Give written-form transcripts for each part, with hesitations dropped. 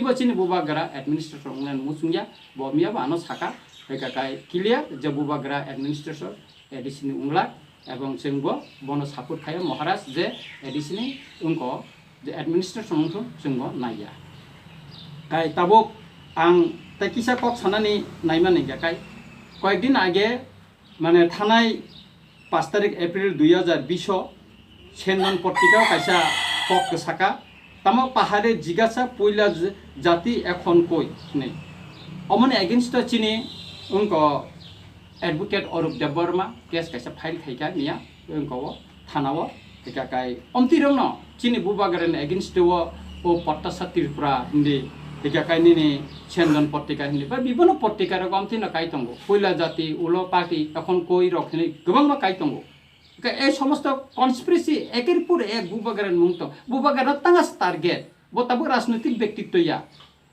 bo chini bubagra administrator nglan musungya bo mia ba ano saka beka kai clear je bubagra administrator edisini ungla এবং जोंबो बनो support खायो महाराज जे एडिसनि उनको जे administration उनको जोंबो नाया काई ताबो आं ताकिसा कक सानानि नायमानि गाकाय कয়েকদিন आगे माने थानाय 5 तारिख एप्रिल 2020 सेनन पत्रिका कायसा कक साका तामो पाहाड़े जिगासा पयला जाति এখন কই नै अमन एगेंस्ट चिनि उनको एडवोकेट अरूप देवबर्मा केस कैसे फाइल खाइका मिया उनको थानाव टिका काई अमतिरंग चिनि बुबागरन एगेंस्ट ओ पट्टासा त्रिपुरा हिंदी टिका काई नि सेनजन पत्रिका हिंदी बा बिभिन्न पत्रिका र अमतिन काई तंगो पयला जाति उलो पार्टी এখন কই रखने गोबां काई तंगो ए समस्त कन्सपिरेसी एकेर पुर एक बुबागरन मुंगत बुबागरन तांगास टारगेट बताबो राजनीतिक व्यक्तित्वया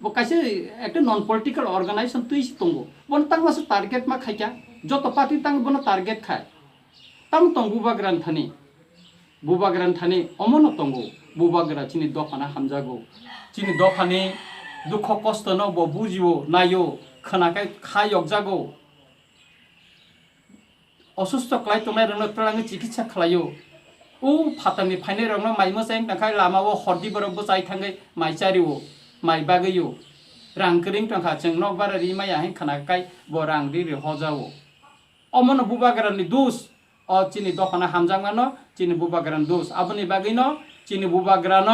वो कैसे एक नॉन पॉलिटिकल ऑर्गेनाइजेशन तो इसी तंगो बन तंग मस टारगेट मा खाइका जो तो पार्टी तंग बन टारगेट खाय तंग तंग बुबाग्रान थानी अमन तंगो बुबाग्रा चिनि दखाना हामजागो चिनि दखानी दुख कष्ट न बो बुजियो नायो खोनाकाय खायक जागो असुस्थ क्लाय तमाय रंग तलांग चिकित्सा खलायो ओ फातानि फाइने रंग माइमो सें तखाय लामावो हरदि बरबो जाय थांगै माइचारिवो माइ बागैयो रां करिं टंका जों नगबारा रिमाया हें खानाकाय बो रां दिरि हजावो अमन बुबाग्रानि दोष अ चिनि दखाना हामजांगानो चिनि बुबाग्रान दोष आबनि बागैनो चिनि बुबाग्रान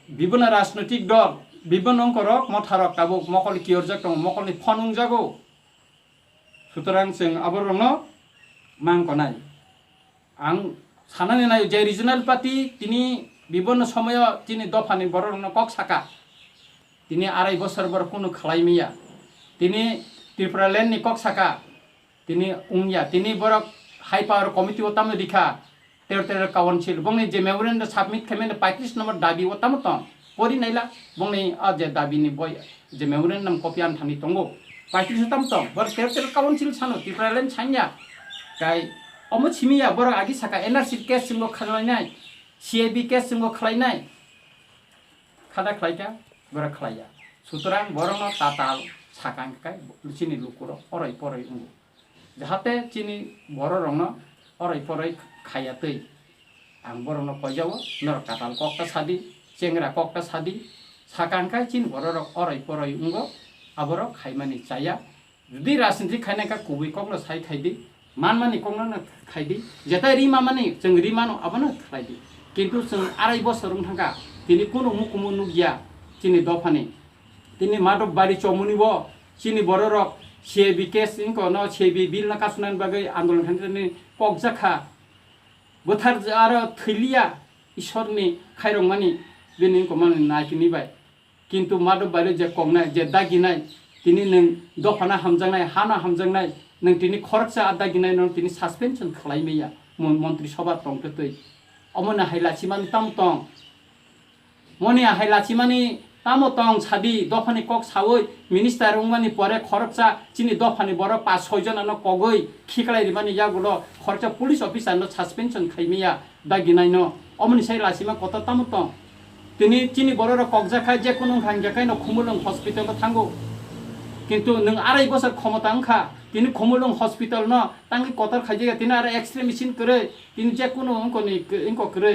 विभिन्न राजनैतिक दल विभिन्न अंकरक मथारक ताबो मकल कियरजाक दं मकलनि फनुं जागो सुतरां जों आबरनो मांगनाय आं सानानै नाय जे रिजनल पार्टी तिनि विभिन्न समय तिनी दफानि बरनो कक साका तिनी आराय बोसोर बर कुनु खलाइमिया तिनी त्रिपुरालेण्ड नि कक साका तिनी उंगिया तिनी बर हाई पावर कमिटी ओताम दिखा टेरिटोरियल काउन्सिल बंगनि जे मेमोरेन्डम सबमिट खालामनो 35 नम्बर दाबी ओताम त परि नायला बंगनि जे दाबीनि बय जे मेमोरेन्डम कपि आन थानि तंगो 35 ओताम त बर टेरिटोरियल काउन्सिल सानो त्रिपुरालेण्ड साइन्या गाय अमो छिमिया बर आगि साका एनआरसी केस सिंगो खालायनाय CIB केस जोंबो खलायनाय खादा खलायका बरा खलाया सुतरां बरनो ताताल साकांकाय चिनि लुकुर अराय पराय उंगो जाहाते चिनि बर रंनो अराय पराय खायातै आं बरनो कयजावो नर ताताल कक्ता सादि चेंग्रा कक्ता सादि साकांकाय चिनि बर अराय पराय उंगो आबर खायमानि जाया जुदि राजनीति खायनायका कुबै कक्नो साइ खायदि मानमानि कक्नो खायदि जेता रिमा मानि जों रिमानो आबनो खायदि किन्तु जों आराय बोसोर थांगा तिनि कुनु मुकुमु नुगिया चिनि दफानि तिनि माधव बारि चमुनिबो चिनि बररक CIB केस इनको न CIB बिल न कासुनान बागै आन्दोलन खान्थिनि ककजाखा बोथार आरो थैलिया ईश्वरनि खायरंमानि बिनिखौ माने नायकिनिबाय किन्तु माधव बारि जे कगनाय जे दागिनाय तिनि नों दफाना हामजांनाय हाना हामजांनाय नों तिनि खरकसा दागिनाय नों तिनि सस्पेंशन खालायमैया मन्त्रि सभा तंतै अमना हाइलाचिमानि तामतं मनिया हाइलाचिमानि तामतं सादि दफानि कक सावै मिनिस्टार उंगानि परे खरकसा चिनि दफानि बर 5-6 जन कगै खिकलाइरिमानि यागुलो खरचा पुलिस अफिसार न सस्पेंशन खाइमिया दागिनाय न अमनि साइलाचिमा कत तामतं तिनि चिनि बरर ककजाखा जे कुनु खांजाखाय न खुमुलुं हस्पिटाल थांगो किन्तु नों आराय बोसोर क्षमता अंखा तिनि खुमुलुं हस्पिटाल न तांगि कतर खाइजे तिनि आरो एक्सरे मेसिन करे तिनि जे कुनु इंको करे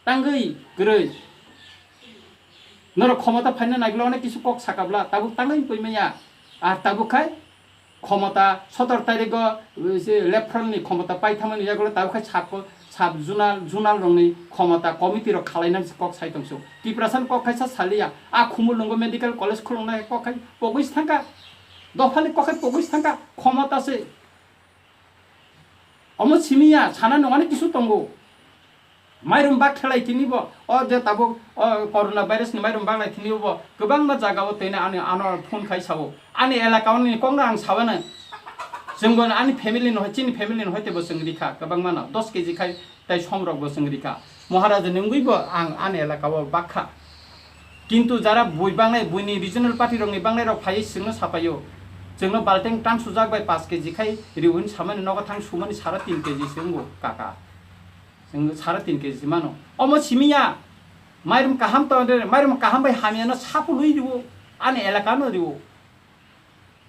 तांगै करे नर क्षमता फाइना नागलावने किसु कक साकाब्ला ताबु तांगै पयमाया आ ताबु खाय क्षमता 17 तारिख लेफ्टरनि क्षमता पाइथामनि जागले ताबु खाय साब जुनाल रंनि क्षमता कमिटि र खालायना कक साइतंसो तिप्रासन कक खायसा सालिया आ खुमुलुंगो मेडिकल कलेज खुलंनाय कक खाय पगैस थांका दफानि कक खाय पगैस थांका क्षमतासे अमो सिमिया साना नङानि किसु तंगो माइरम बाग खेलायथिनिबो अ जे ताबो कोरोना भाइरासनि माइरम बागलायथिनिबो गोबां मा जागाव तैना आनो फोन खायसावो आनि एलाकावनि कंग्रा आं सावानो जोंबो आनि फेमिलि नहय चिनि फेमिलि नहयतेबो जों रिखा गोबां मानो 10 केजि खाय ताइ समरकबो जों रिखा महाराज नंगैबो आं आनि एलाकाव बाखा किन्तु जारा बुइ बांनाय बुइनि रिजनल पार्टी रंनि बांनाय र फाइ सिंनो सापायो जोंनो बाल्टें टां सुजागबाय 5 केजि खाय रिउन सामानि नगा थां सुमानि 3.5 केजि जोंगो काका जों 3.5 केजि मानो अमो सिमिया माइरम काहाम तो माइरम काहाम भाई हामियानो सापु लुई दिवो आने एलाका न दिवो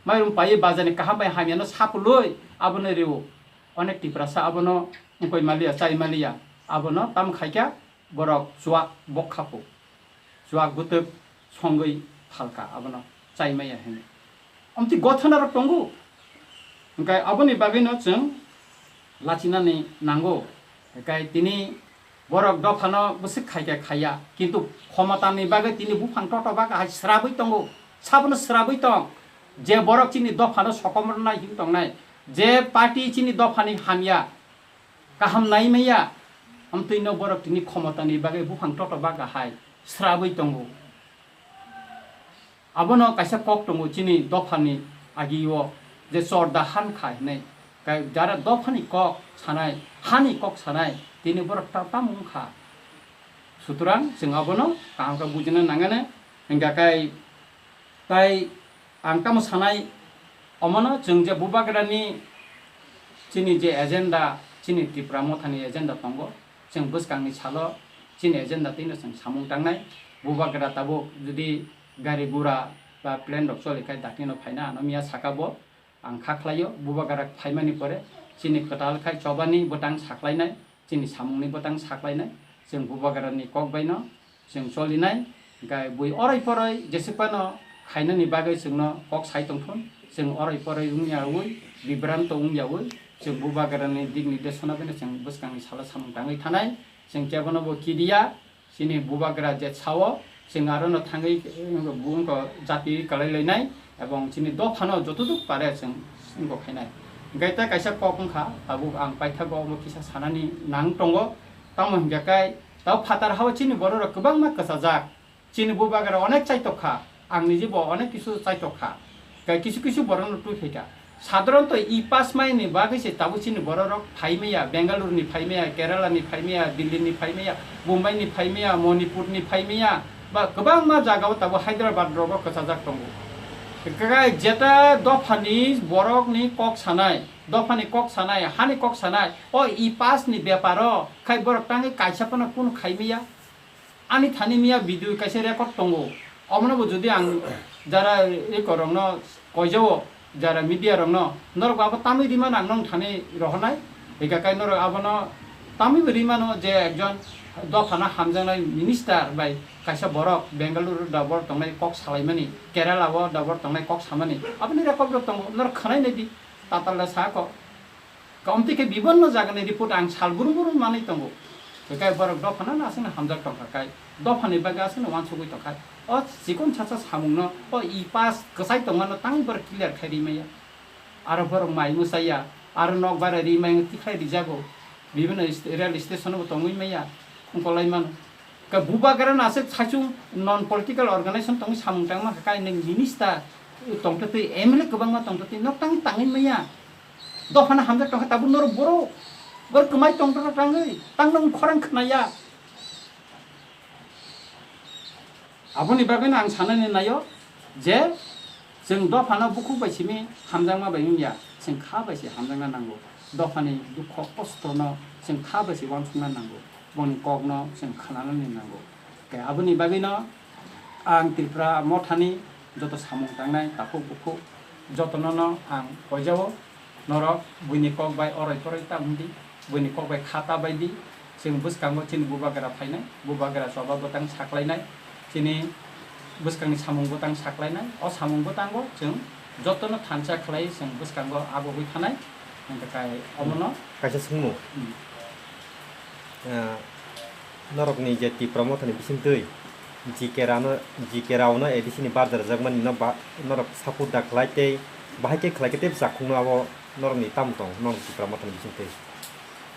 माइरम पाए बाजाने काहाम भाई हामियानो सापु लुई अब न रिवो अनेक टिप्रासा अब न कोई मालिया चाइ मालिया अब न तम खाइका बरक जुवाक बखापो जुवाक बुतुक संगै फालका अब न चाइ माया हेने अमति गथना र टंगु ओंखाय अबनि बागैनो जों लाचिनानै नांगौ ओंखाय तिनि बरक दफानो बसि खाइका खाया किन्तु क्षमतानि बागै तिनि बुफां टटबा गाहाय स्राबै दंगौ साबनो स्राबै दं जे बरक चिनि दफानो सकमरनाय हिं दंनाय जे पार्टी चिनि दफानि हामिया गाहाम नायमैया अमतैनो बरक तिनि क्षमतानि बागै बुफां टटबा गाहाय स्राबै दंगौ अबनो काइसा कक दंगौ चिनि दफानि आगियो जे सरदा हान खायनै गाय जारा दफानि कक सानाय हानि कक सानाय तिनि बरक टाटा मुंखा सुतरां जों अबनो काहामका बुजिनो नांगोन हिंगाकाय ताय आंका मोसानाय अमनो जों जे बुबाग्रानि चिनि जे एजेंडा चिनि त्रिपुरा मथानि एजेंडा दंगो जों बसकांनि सालो चिनि एजेंडा तिनो जों सामुं टांनाय बुबाग्रा ताबो जुदि गारि गुरा बा प्लेन रक चलिखाय दाकिनो फायना नमिया साकाबो आं खाख्लायो बुबाग्रा फायमानि परे चिनि कटालखाय चबानि बोटां साख्लायनाय चिनि सामुंनि बोटां साख्लायनाय जों बुबाग्रानि कक बायनो जों चलिनाय गाय बुइ अराय पराय जेसेबानो खायनानि बागै जोंनो कक साइ दंथुन जों अराय पराय उंयावै बिब्रान्त उंयावै जों बुबाग्रानि दिग निर्देशना बेनो जों बसकांनि साला सामुं टाङै थानाय जों केबनो बो किदिया चिनि बुबाग्रा जे सावो जों आरो न थाङै बुंको जाति कलायलायनाय एवं चिनि दफानो जतुदुक पारे जों सिंगो खायनाय गायता काइसा ककंखा ताबु आं पाइथागो किसा सानानि नां दंगो ताम हिंगाकाय ताव फातार हाव चिनि बरर गोबां मा कसाजाक चिनि बुबाग्रा अनेक चाइतखा आं निजेबो अनेक किसु चाइतखा गाय किसु किसु बरन टुफेटा साधारणत इ पास माइनि बागैसे ताबु चिनि बरर फाइमेया बेंगालुरुनि फाइमेया केरालानि फाइमेया दिल्लीनि फाइमेया मुम्बाइनि फाइमेया मणिपुरनि फाइमेया बा गोबां मा जागाव ताबु हायद्राबाद रग कसाजाक दंगो गाय जेता दफानि बरकनि कक सानाय दफानि कक सानाय हानि कक सानाय ओ इ पासनि व्यापार खाय बरक टाङै काइसापना कुन खाइमिया आनि थानि मिया भिडियो काइसे रेकर्ड दंगो अमनबो जुदि आं जारा ए करंन कयजाव जारा मीडिया रंन नर बाबा तामि रिमान आं नं थाने रहनाय एगाकाय नर आबनो तामि रिमानो जे एकजन दफाना हामजानाय मिनिस्टार बाय काइसा बरक बेंगालुरु दाबर तंनाय कक सालायमानि केरालाव दाबर तंनाय कक सामानि अपनि रेकर्ड दंगो नर खनाय नदि ताताला साको कमति के विभिन्न जागानि रिपोर्ट आं सालगुरु गुरु मानै दंगो एकाय बरक दफाना नासिन हामजा टंखाय दफानि बागासिन वानसुगै टंखाय अ सिकोन छाछा सामुंनो अ इ पास कसाय तंगानो तां बर क्लियर खारिमाया आरो बरक माइ मुसाया आरो नक बारे रिमाय तिखाय रिजागो विभिन्न रेल स्टेशनबो तंगैमाया खंकलायमान का बुबाग्रा नासे साचु नन पलिटिकल अर्गानाइजेशन तंग सामुंटां मा काय नों मिनिस्टार तंगतै एमएलए गोबां मा तंगतै नक्तां ताङैमाया दफाना हामजा टंखा ताबु नर बरो बर कमाय तंगतरा ताङै तांनं खरां खनाया आबनि बागैनो आं साननानै नायो जे जों दफाना बुखु बायसिमि हामजांमा बायमिया जों खा बायसि हामजांना नांगौ दफानि दुख खस्थनो जों खा बायसि वानसुंना नांगौ बनि कगनो जों खानानै नांगौ आबनि बागैनो आं त्रिपुरा मथानि जत सामुं टांनाय ताखौ बुखु जतननो आं कयजावो नरक बुइनि कग बाय अराय फराय तामुदि बुइनि कग बाय खाता बायदि जों बसकांगो चिनि बुबाग्रा फायनाय बुबाग्रा सबा बोतां साख्लायनाय चिनि बसकांनि सामुं बोतां साख्लायनाय अ सामुं बोतांगो जों जतन थानसा खलाय जों बसकांगो आबोबै थानाय ओंखाय अमनो काइसा सोंमु नरकनि जे त्रिपुरा मथानि बिसिमतै जिकेरावनो एदिसिनि बाजार जागमानि नरक सापु दाख्लायते बाहायके खलायके जाखुंनो आबो नरकनि ताम दं नरक त्रिपुरा मथानि बिसिमतै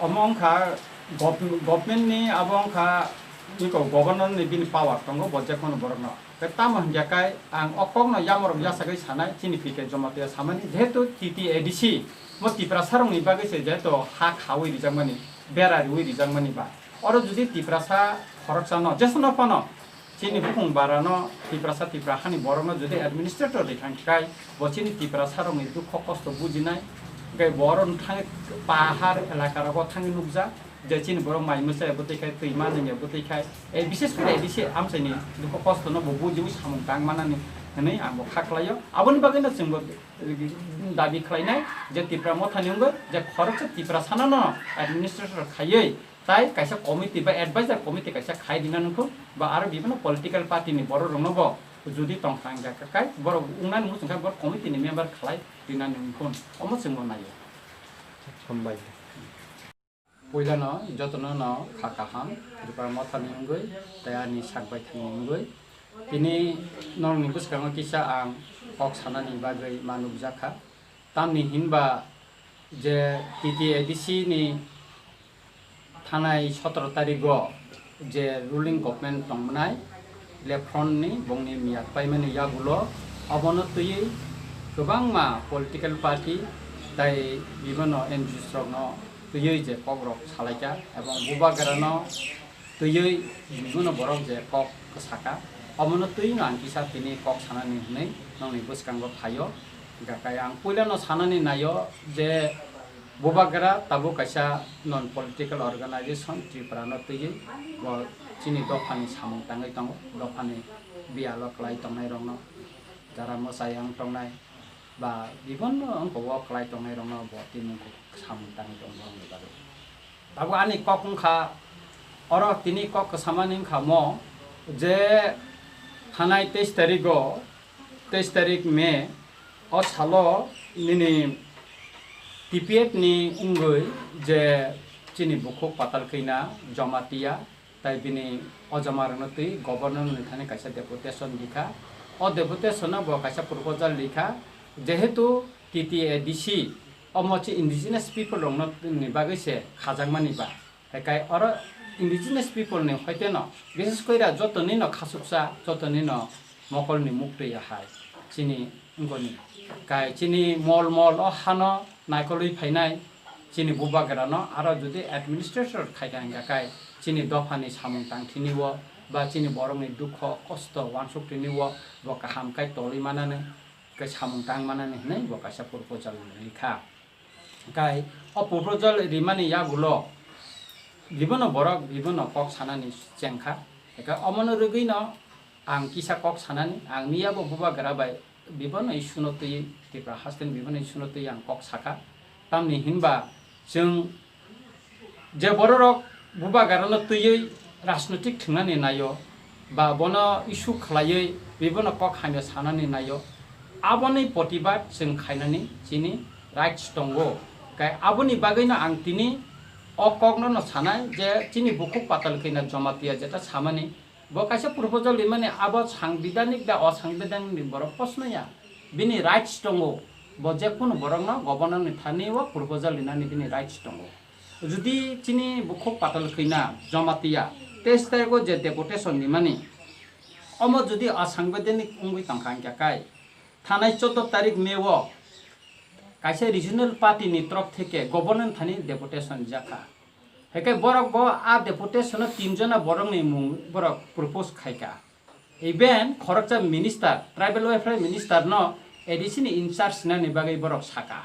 अमंखा गभर्नमेन्टनि अबंखा निको गभर्नरनि बिनि पावार दंगो बजेखौनो बरनो ताम हंजाकाय आं अकगनो यामरक यासागै सानाय चिनिफिके जमाते सामानि जेहेतु टीटी एडीसी म त्रिपुरा सारंनि बागैसे जेहेतु हा खावै रिजांमानि बेरारि वे रिजांमानि बा अर जुदि त्रिपुरा सा खरकसानो जेसनो पनो चिनि बुखुं बारानो त्रिपुरा हानि बरनो जुदि एडमिनिस्ट्रेटर दिखांखाय बचिनि त्रिपुरा सारंनि दुख कष्ट बुजिनाय गाय बरन थाङै पाहार एलाकाराव थाङै नुजा যে চিনি বড় মাই মোসাই বতেখাই তৈমা নঙ্গে বতেখাই বিশেষ করে এদিকে আমসাইনি দুঃখ কষ্ট ন বুজিবু সামুং টাং মানানি হनै आंबो खाख्लायो आबोनि बागैनो जोंबो दाबि खालायनाय जे तिप्रा मथानिंबो जे खरच तिप्रा सानानो एडमिनिस्ट्रेटर खायै ताई कायसा कमिटि बा एडभाइजर कमिटि कायसा खाय दिनानखौ बा आरो बिभिन्न पलिटिकल पार्टीनि बर' रंनबो जुदि तंखांगा काय बर' उंनान मुसंखा बर कमिटिनि मेम्बार खालाय दिनानखौ अमो जोंबो नायो हामबाय पयलानो जतनो खाकाहाम Tipra मथानिंगै तायानि सागबाय थानिंगै ini nong bus kang kisa ang kok sana ni bagai manuk jaka tam ni hinba je TTADC ni thanai 17 tarigo je ruling government tongmnai lefron ni bongni miyak paimani yagulo abono tui gobang ma political party tai bibono NGO strogno tui je kogrok salaika ebong bubagarano tui bibono borok je kok kesaka अमनो तुई नान किसा तिनी कक सानानि हनै नंनि बुसकांगो फायो गाकाय आं पुइलानो सानानि नायो जे बोबागरा Tabo कायसा none political organisation त्रिपुरानो तुई व चिनि दफानि सामुं तांगै दङ दफानि बियालो क्लाइ तंनाय रंनो जारा मोसायां तंनाय बा बिभिन्न अंको व क्लाइ तंनाय रंनो ब तिनि सामुं तांगै दङ बारो ताबो आनि ककंखा अर तिनि कक सामानि खामो जे थानाय 23 तारिख मे असालो निनि TPF नि उंगै जे चिनि बुखो पाताल खैना जमातिया ताइ बिनि अजमारनो तै गभर्नर नि थाने कायसा डेपुटेशन लिखा अ डेपुटेशन ब कायसा प्रपोजल लिखा जेहेतु TTADC अमोची इंडिजिनस पीपल रंनो नि बागैसे खाजांमानि बा एकाय अर इंडिजिनस पीपल ने हयतेन विशेष कइरा जतनि न खासुपसा जतनि न मकलनि मुक्ति हाय चिनि उंगनि काय चिनि मल मल अ हानो नायकलि फायनाय चिनि बुबागरानो आरो जुदि एडमिनिस्ट्रेटर खायगांगा काय चिनि दफानि सामुं तांथिनिव बा चिनि बरंनि दुख कष्ट वानसुक्तिनिव बका हामकाय तलि मानाने काय सामुं तां मानाने नै बकासा प्रपोजल लिखा काय अ प्रपोजल रिमानि यागुलो बिभिन्न बरक बिभिन्न कक सानानि चेंखा एका अमनो रुगैन आं किसा कक सानानि आं मियाबो बुबागराबाय बिभिन्न इस्युनो तै तिप्रा हास्टेन बिभिन्न इस्युनो तै आं कक साखा तामनि हिनबा जों जे बररक बुबागरानो तैयै राजनैतिक थंनानै नायो बा बनो इस्यु खालायै बिभिन्न कक हानो सानानै नायो आबोनि प्रतिबाद जों खायनानै जिनि राइट्स दंगो काय आबोनि बागैनो आं तिनि अकगनो न सानाय जे चिनि बुखु पाताल खैना जमातिया जेटा सामानि बकासे प्रपोजल लिमाने आबो सांविधानिक दा असंविधानिक बर प्रश्नया बिनि राइट्स दंगो ब जेकुनो बरंग गभर्नर नि थानि व प्रपोजल लिनानि बिनि राइट्स दंगो जुदि चिनि बुखु पाताल खैना जमातिया 23 तारिखो जे डेपुटेशन लिमानि अमो जुदि असंविधानिक उंगै तंखांगा काय थानाय 14 तारिख मेव कायसे रिजनल पार्टी नि तरफ থেকে गभर्नर थानि डेपुटेशन जाखा हेके बरक ब आ डेपुटेशन 3 जना बरंनि मुं बरक प्रपोज खायका इभेन खरकचा मिनिस्टर ट्राइबल वेलफेयर मिनिस्टर न एडिशन इनचार्ज नानि बागै बरक साका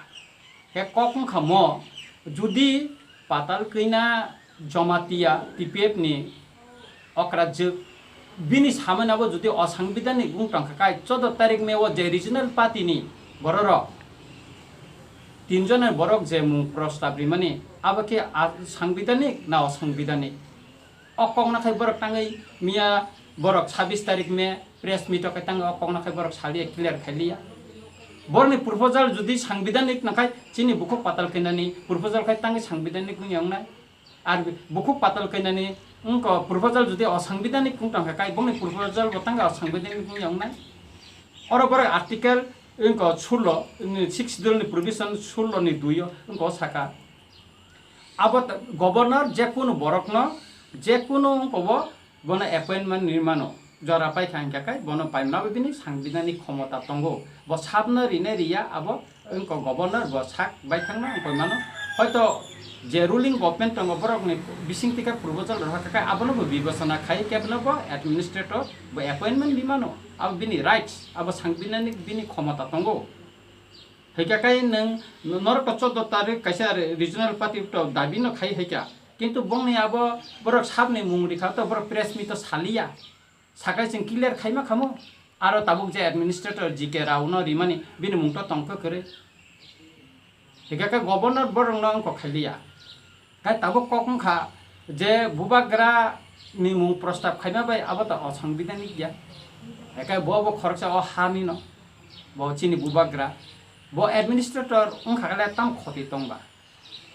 हे ककं खमो जुदि पाताल कैना जमातिया TPF नि अक्रा जो बिनि सामनाबो जुदि असंविधानिक उंटंखा काय 14 तारिख मेव जे रिजनल पार्टी नि बरर 3 जना बरक जे मुं प्रस्ताव रिमानि अब के संविधानिक ना असंविधानिक अकंना खाय बरक तांगै मिया बरक 26 तारिख में प्रेस मीट का तांग अकंना खाय बरक सालिया क्लियर खालिया बरनि प्रपोजल जुदि संविधानिक नखाय चिनि बुखु पाताल कैनानि प्रपोजल खाय तांगै संविधानिक यांगना आर बुखु पाताल कैनानि उनको प्रपोजल जुदि असंविधानिक कुंटंखा काय बंनि प्रपोजल बतांगा असंविधानिक यांगना और बर आर्टिकल इनको 6 दलनि प्रोविजन 16 नि 2 इनको साका अब गभर्नर जेकुनो बरकन जेकुनो कबो बन अपॉइंटमेंट निर्मानो जरा पाइ खांका काय बन पाइनाबो बिनि सांविधानिक क्षमता दंगो ब साबना रिने रिया अब इनको गभर्नर ब साक बायखांना इनको मानो हयतो जे रुलिंग गभर्नमेंट दंगो बरकनि बिसिंतिका प्रपोजल रहाका आबनो विवेचना खाय केबनो एडमिनिस्ट्रेटर ब अपॉइंटमेंट बिमानो अब बिनि राइट्स अब सांविधानिक बिनि क्षमता दंगो हेकाकाय नों नरक 14 तारिख कैसे रिजनल पार्टी तो दाबी न खाई हेका কিন্তু bongni abo borok sabni mung rikha to borok press meet to salia sakai jeng clear khaima khamo aro tabuk je administrator GK Rao no rimani bini mung to tongko kore higaka governor borong no ko khalia kai tabuk kokong kha je bubagra ni mung prostab khaima bai abo to asangbidanik ya ekai bo khorcha o hani no bo chini bubagra bo administrator khagala tam khoti tongba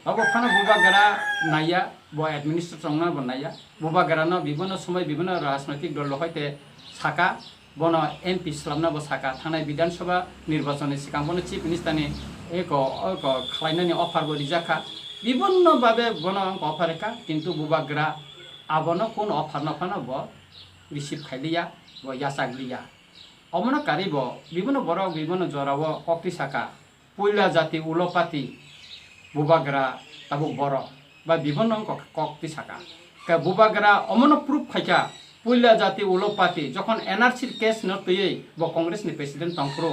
abo khana bubagra naya bo administrator na banaya bubagra no bibino সময় বিভিন্ন রাজনৈতিক দল হইতে সাকা বন MP স্লামনা bo সাকা থানায় বিধানসভা নির্বাচনে সিকাং বন চিফ মিনিস্টারনি eko খালাইনানি অফার bo রিজাখা বিভিন্ন ভাবে বন অফার রেখা কিন্তু বুবাগ্রা আবনো কোন অফার না ফানা bo রিসিভ খাইলিয়া bo ইয়াসাগলিয়া অমন কারিব বিভিন্ন বড় বিভিন্ন জরাব কক্তি সাকা পয়লা জাতি উলপাতি বুবাগ্রা তাবো বড় বা বিভিন্ন কক্তি সাকা কা বুবাগ্রা অমন প্রুফ খাইকা পয়লা জাতি উলপাতি যখন এনআরসি কেস নতয়ে bo কংগ্রেসনি প্রেসিডেন্ট তংপ্রো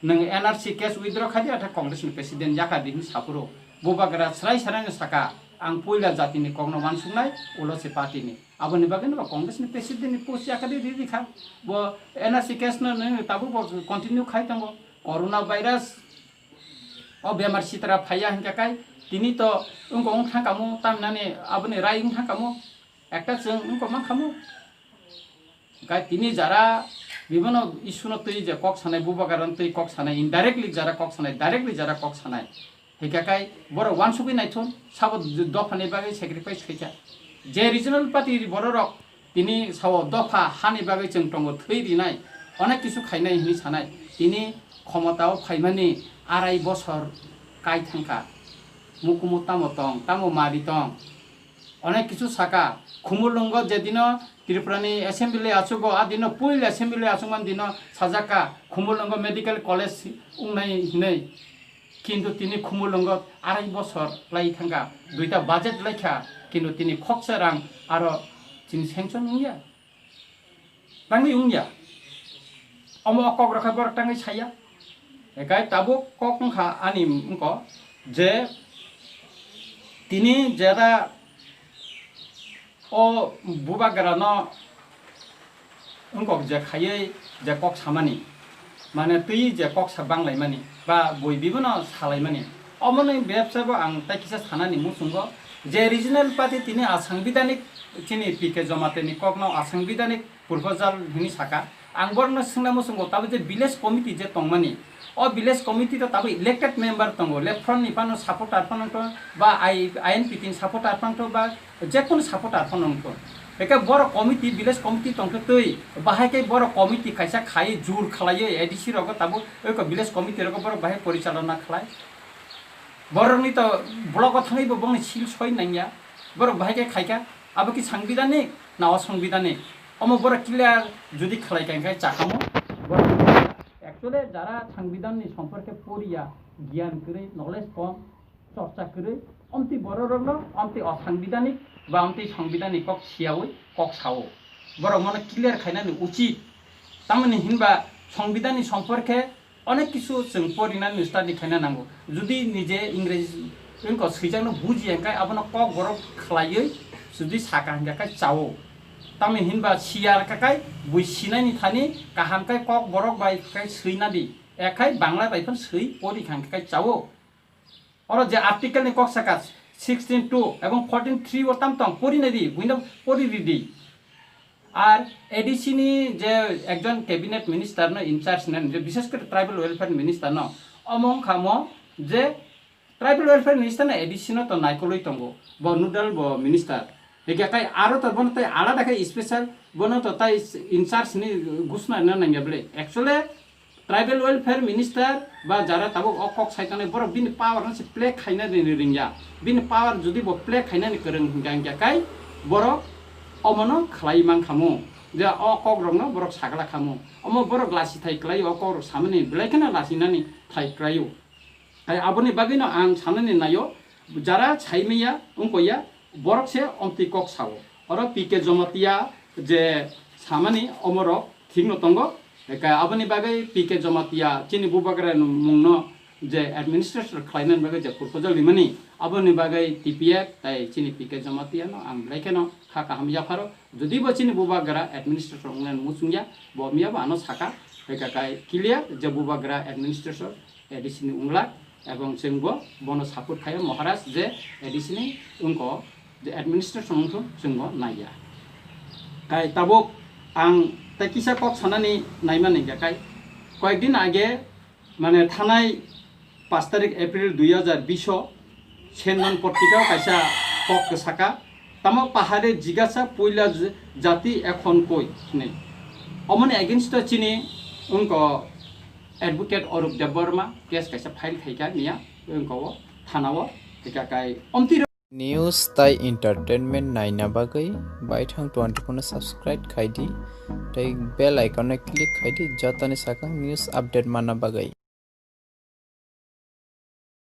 নং এনআরসি কেস উইথড্র খাদি আটা কংগ্রেসনি প্রেসিডেন্ট জাকা দিন সাপুরো বুবাগ্রা স্রাই সারাং সাকা आं पयला जातिनि कग्न मानसुंनाय उलसे पार्टीनि आबनि बागैनो कांग्रेसनि प्रेसिडेंटनि पोस्ट याकादि दिखा बो एनआरसी केस न ताबु कन्टिन्यू खाइ तंगो कोरोना भाइरास ओ बेमार सितरा फाया हिंकाकाय तिनि तो उंको उंखा कामु तामनाने आबनि राय उंखा कामु एकटा जों उंको मा खामु गाय तिनि जारा বিভিন্ন ইস্যুন তৈ যে কক সানাই বুবাগারন তৈ কক সানাই ইনডাইরেক্টলি যারা কক সানাই ডাইরেক্টলি যারা কক সানাই হেকাকাই বড় ওয়ান সুবি নাইথন সাব দফানি বাগৈ স্যাক্রিফাইস হইকা যে রিজনাল পার্টি বড় রক তিনি সাব দফা হানি বাগৈ जों দङ থৈ দিনাই অনেক কিছু খাইনাই হিনি সানাই তিনি ক্ষমতাও ফাইমানি আড়াই বছর কাই থাঙ্কা মুকুমু তামো মারিতং অনেক কিছু সাকা খুমুলঙ্গ যেদিন ত্রিপুরানি অ্যাসেম্বলি আছুগো আদিন পয়লা অ্যাসেম্বলি আছুমান দিন সাজাকা খুমুলঙ্গ মেডিকেল কলেজ উংনাই হিनै কিন্তু তিনি খুমুলঙ্গ আড়াই বছর লাই থাঙ্গা দুইটা বাজেট লাইখা কিন্তু তিনি খকসা রাং আর তিনি স্যাংশন উংয়া তাঙ্গি উংয়া অম অকক রাখা বর তাঙ্গি ছায়া একাই তাবো ককংখা আনি উংক যে তিনি যারা ও বুবাগ্রানো উংকক যে খাইয়ে যে কক সামানি মানে তুই যে কক সাবাংলাই মানি বা বই বিভিন্ন সালাই মানি অমনি ব্যবসাবো আং তাইকিসা সানানি মুসুঙ্গ যে রিজনাল পার্টি তিনি আসাংবিধানিক তিনি পিকে জমাতেনি ককনো আসাংবিধানিক প্রপোজাল হিনি সাকা आं बरनो सिंना मुसुंगो ताबो जे विलेज कमिटी जे तंगमानि ओ विलेज कमिटी तो ताबो इलेक्टेड मेम्बर तंगो लेफ्ट फ्रंट निपानो सपोर्टार फनंतो बा आईएनपी तीन सपोर्टार फनंतो बा जेकुन सपोर्टार फनंतो बेके बर कमिटी विलेज कमिटी तंगतो तै बाहायके बर कमिटी खायसा खाय जुर खलायो एडिसि रगो ताबो ओको विलेज कमिटी रगो बर बाहाय परिचालना खलाय बरनि तो ब्लक थांगैबो बंनि सिल सय नांया बर बाहायके खायका आबो कि संविधानिक ना असंविधानिक अम बर क्लियर जुदि खलायखाय चाखामो बर एक्चुअली जारा संविधाननि सम्पर्के पढ़िया ज्ञान करे नलेज कम चर्चा करे अमति बर रंगनो अमति असंविधानिक बा अमति संविधानिक कक सियावै कक सावो बर मन क्लियर खायनानि उचित तामानि हिनबा संविधाननि सम्पर्के अनेक किछु जों पढ़िनानै स्टाडि खायना नांगौ जुदि निजे इंग्रेजी इनको सैजानो बुजियाखाय आबनो कक बर खलायै जुदि साका हिनखाय चावो तामी हिनबा सियार काकाय बुइसिनायनि थानि काहामखाय कक बरक बायखाय सैनादि एखाय बांला बायफोन सै परि खांखाय चावो और जे आर्टिकल नि कक साका 16.2 এবং 14.3 ও তামতং পরিনাদি বুইনা পরিরিদি আর এডিসি নি যে একজন ক্যাবিনেট মিনিস্টার ন ইনচার্জ নেন যে বিশেষ করে ট্রাইবাল ওয়েলফেয়ার মিনিস্টার ন অমং খামো যে ট্রাইবাল ওয়েলফেয়ার মিনিস্টার না এডিসি ন তো নাইকলই তঙ্গো ব নুডাল ব মিনিস্টার একাই আরো তো বন তাই আলাদা কাই স্পেশাল বন তো তাই ইনচার্জ নি ঘোষণা না নাঙ্গা বলে एक्चुअली ट्राइबल वेलफेयर मिनिस्टार बा जारा ताबो अकक साइताने बर बिन पावर नसे प्ले खाइना दिनि रिंया बिन पावर जुदि बो प्ले खाइना नि करन गांग्या काई बर अमनो खलाई मान खामु जे अकक रंनो बर सागला खामु अम बर ग्लासि थाइ क्लाइ अकक सामने ब्लेकना लासिनानि थाइ क्रायो आइ आबनि बागिनो आं साननि नायो जारा छाइमिया उंकोया बरकसे अमति कक सावो और पीके जमतिया जे सामानि अमरो थिंगनो तंगो एका आबनि बागै पीके जमतिया चिनि बुबाग्रा मुंनो যে অ্যাডমিনিস্ট্রেটর খাইনান বাগে যে প্রপোজাল লিমানি আবনি বাগে টিপিএফ তাই চিনি পিকে জমাতিয়ানো আং লাইকেনো খা কাহাম জাফারো যদি bo চিনি বুবাগরা অ্যাডমিনিস্ট্রেটর উংলেন মুসুংয়া bo মিয়া বানো সাকা হেকাকাই ক্লিয়ার যে বুবাগরা অ্যাডমিনিস্ট্রেটর এডিসিনি উংলা এবং जोंबो বনো সাপোর্ট খায় মহারাজ যে এডিসিনি উংকো যে অ্যাডমিনিস্ট্রেশন উংখো जोंबो नाया কাই তাবক আং তাই কিসা কক সানানি নাইমানি গাকাই কয়েকদিন আগে মানে থানায় 5 তারিখ এপ্রিল 2020 সেনমান পত্রিকাও কাইসা কক সাকা তামা পাহাড়ে জিগাসা পয়লা জাতি এখন কই নেই অমনে এগেইনস্ট চিনি উনক এডভোকেট অরূপ দেববর্মা কেস কাইসা ফাইল খাইকা নিয়া উনক থানাও কাই অন্তি নিউজ তাই এন্টারটেনমেন্ট নাইনা বাগै বাইथां 24 नो सब्सक्राइब खाइदि तै बेल आइकन क्लिक खाइदि जतानि साका निउज अपडेट माना बागै।